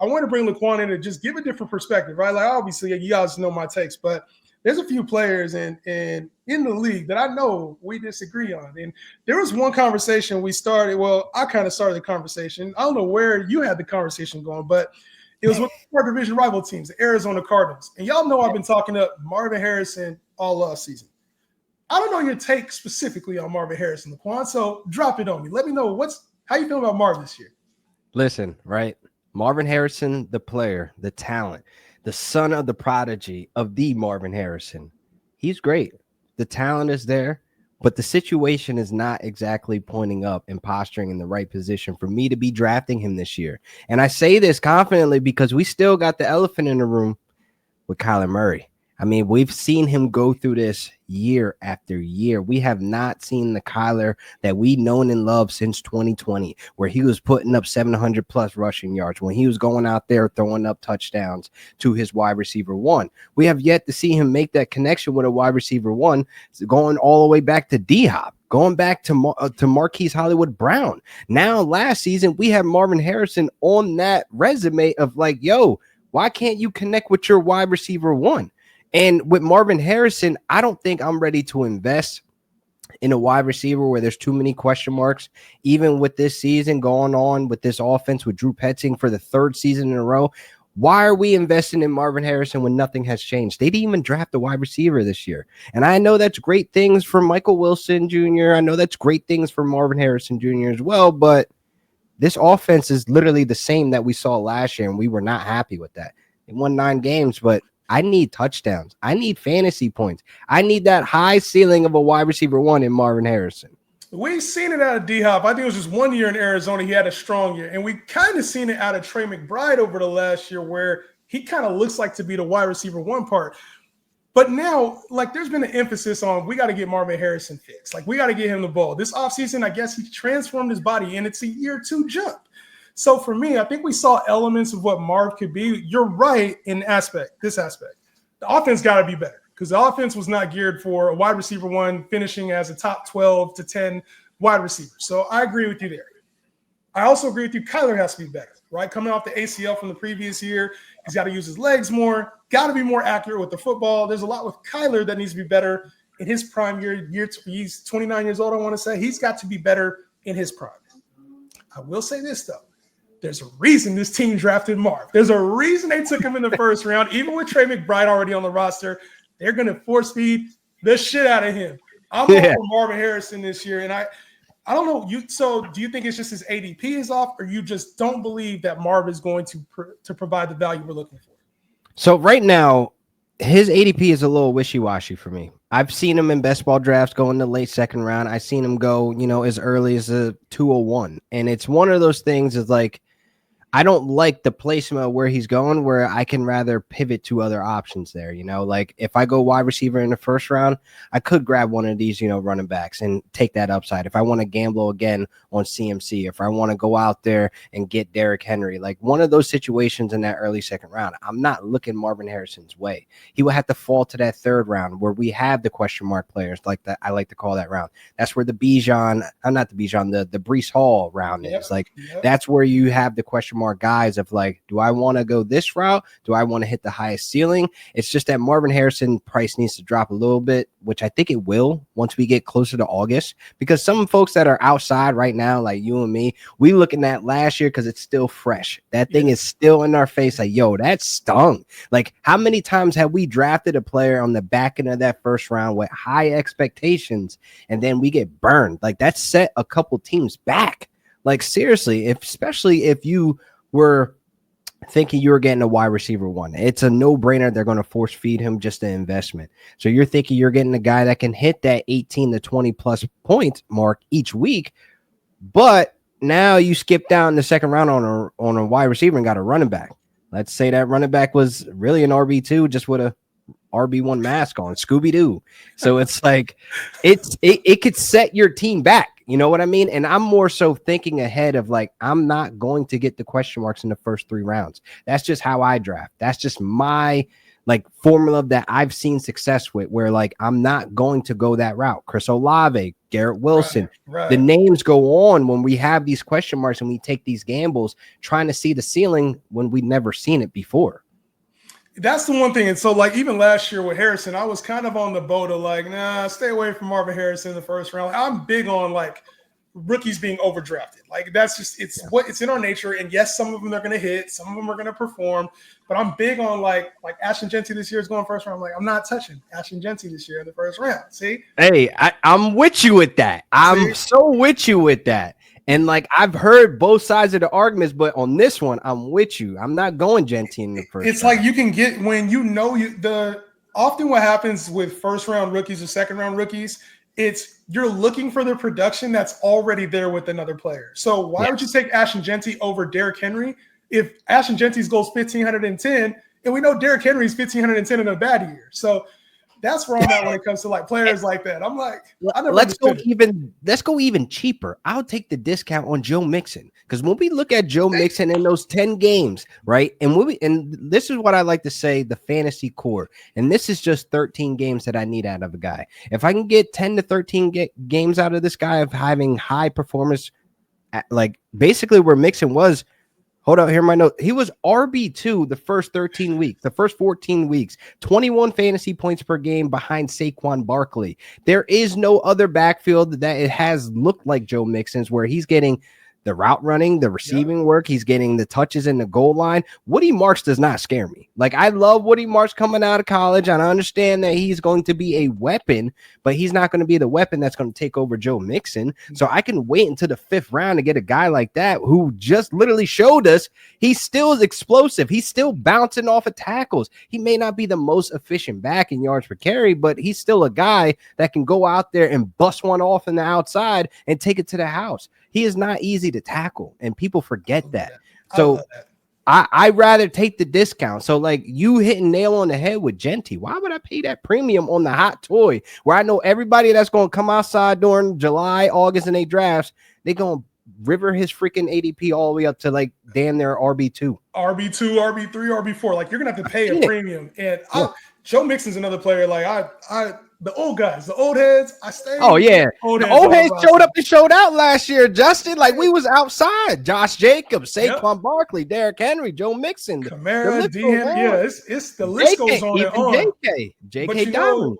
I want to bring Laquan in to just give a different perspective, right? Like, obviously, you guys know my takes, but there's a few players in the league that I know we disagree on. And there was one conversation we started. Well, I kind of started the conversation. I don't know where you had the conversation going, but it was with our division rival teams, the Arizona Cardinals. And y'all know I've been talking up Marvin Harrison all season. I don't know your take specifically on Marvin Harrison, Laquan, so drop it on me. Let me know how you feel about Marvin this year. Listen, right? Marvin Harrison, the player, the talent, the son of the prodigy of the Marvin Harrison. He's great. The talent is there, but the situation is not exactly pointing up and posturing in the right position for me to be drafting him this year. And I say this confidently because we still got the elephant in the room with Kyler Murray. I mean, we've seen him go through this year after year. We have not seen the Kyler that we've known and loved since 2020, where he was putting up 700 plus rushing yards, when he was going out there throwing up touchdowns to his wide receiver one. We have yet to see him make that connection with a wide receiver one, going all the way back to D-Hop, going back to Marquise Hollywood Brown. Now, last season, we have Marvin Harrison on that resume of like, yo, why can't you connect with your wide receiver one? And with Marvin Harrison, I don't think I'm ready to invest in a wide receiver where there's too many question marks. Even with this season going on with this offense with Drew Petzing for the third season in a row, why are we investing in Marvin Harrison when nothing has changed? They didn't even draft a wide receiver this year. And I know that's great things for Michael Wilson Jr. I know that's great things for Marvin Harrison Jr. as well, but this offense is literally the same that we saw last year, and we were not happy with that. They won 9 games, but I need touchdowns. I need fantasy points. I need that high ceiling of a wide receiver one in Marvin Harrison. We've seen it out of D-Hop. I think it was just 1 year in Arizona. He had a strong year. And we kind of seen it out of Trey McBride over the last year where he kind of looks like to be the wide receiver one part. But now, like, there's been an emphasis on we got to get Marvin Harrison fixed. Like, we got to get him the ball. This offseason, I guess he transformed his body, and it's a year 2 jump. So for me, I think we saw elements of what Marv could be. You're right in this aspect. The offense got to be better because the offense was not geared for a wide receiver one finishing as a top 12 to 10 wide receiver. So I agree with you there. I also agree with you. Kyler has to be better, right? Coming off the ACL from the previous year, he's got to use his legs more, got to be more accurate with the football. There's a lot with Kyler that needs to be better in his prime year. He's 29 years old, I want to say. He's got to be better in his prime. I will say this, though. There's a reason this team drafted Marv. There's a reason they took him in the first round. Even with Trey McBride already on the roster, they're going to force feed the shit out of him. I'm all for Marvin Harrison this year, and I don't know. So do you think it's just his ADP is off, or you just don't believe that Marv is going to provide the value we're looking for? So right now, his ADP is a little wishy-washy for me. I've seen him in best ball drafts go in the late second round. I've seen him go, as early as a 201. And it's one of those things is like, I don't like the placement where he's going, where I can rather pivot to other options there. Like if I go wide receiver in the first round, I could grab one of these, running backs and take that upside. If I want to gamble again on CMC, if I want to go out there and get Derrick Henry, like one of those situations in that early second round, I'm not looking Marvin Harrison's way. He will have to fall to that third round where we have the question mark players like that. I like to call that round. That's where the Breece Hall round is. Like that's where you have the question mark guys of like, do I want to go this route? Do I want to hit the highest ceiling? It's just that Marvin Harrison price needs to drop a little bit, which I think it will once we get closer to August, because some folks that are outside right now, like you and me, we looking at last year because it's still fresh. That thing is still in our face. Like, yo, that stung. Like, how many times have we drafted a player on the back end of that first round with high expectations and then we get burned? Like, that set a couple teams back. Like, seriously, especially if you were thinking you were getting a wide receiver one. It's a no-brainer. They're going to force feed him just an investment. So you're thinking you're getting a guy that can hit that 18 to 20 plus point mark each week, but now you skip down the second round on a wide receiver and got a running back. Let's say that running back was really an RB2 just with a RB1 mask on, Scooby-Doo. So it's like it could set your team back. You know what I mean? And I'm more so thinking ahead of like, I'm not going to get the question marks in the first 3 rounds. That's just how I draft. That's just my like formula that I've seen success with, where like I'm not going to go that route. Chris Olave, Garrett Wilson, the names go on when we have these question marks and we take these gambles trying to see the ceiling when we've never seen it before. That's the one thing. And so, like, even last year with Harrison, I was kind of on the boat of like, nah, stay away from Marvin Harrison in the first round. I'm big on like rookies being overdrafted. Like, that's just it's in our nature. And yes, some of them are going to hit, some of them are going to perform. But I'm big on like Ashton Jeanty this year is going first round. I'm like, I'm not touching Ashton Jeanty this year in the first round. See? Hey, I'm with you with that. I'm so with you with that. And like I've heard both sides of the arguments, but on this one, I'm with you. I'm not going Jeanty in the first. It's round. Like you can get when you know often what happens with first round rookies or second round rookies, it's you're looking for the production that's already there with another player. So why would you take Ashton Jeanty over Derrick Henry if Ashton Jeanty's goes 1,510 and we know Derrick Henry's 1,510 in a bad year? So that's where I'm at when it comes to like players like that. I'm like, let's go even cheaper. I'll take the discount on Joe Mixon because when we look at Joe Mixon in those 10 games, right? And this is what I like to say, the fantasy core. And this is just 13 games that I need out of a guy. If I can get 10 to 13 games out of this guy of having high performance, like basically where Mixon was. Hold on, here my note. He was RB2 the first 13 weeks, the first 14 weeks, 21 fantasy points per game behind Saquon Barkley. There is no other backfield that it has looked like Joe Mixon's where he's getting the route running, the receiving work, he's getting the touches in the goal line. Woody Marks does not scare me. Like, I love Woody Marks coming out of college, and I understand that he's going to be a weapon, but he's not going to be the weapon that's going to take over Joe Mixon. So I can wait until the 5th round to get a guy like that who just literally showed us he still is explosive. He's still bouncing off of tackles. He may not be the most efficient back in yards per carry, but he's still a guy that can go out there and bust one off in the outside and take it to the house. He is not easy to tackle, and people forget that. So I'd rather take the discount. So, like, you hitting nail on the head with Jeanty. Why would I pay that premium on the hot toy where I know everybody that's going to come outside during July, August, and 8 drafts, they're going to river his freaking ADP all the way up to, like, damn near RB2. RB2, RB3, RB4. Like, you're going to have to pay a premium. And Joe Mixon's another player. Like, the old guys, the old heads, I stay. Oh, yeah. The old heads showed up and showed out last year, Justin. Like, we was outside. Josh Jacobs, Saquon Barkley, Derrick Henry, Joe Mixon. Kamara, D. Henry. Yeah, it's the list goes on and on. JK Dobbins.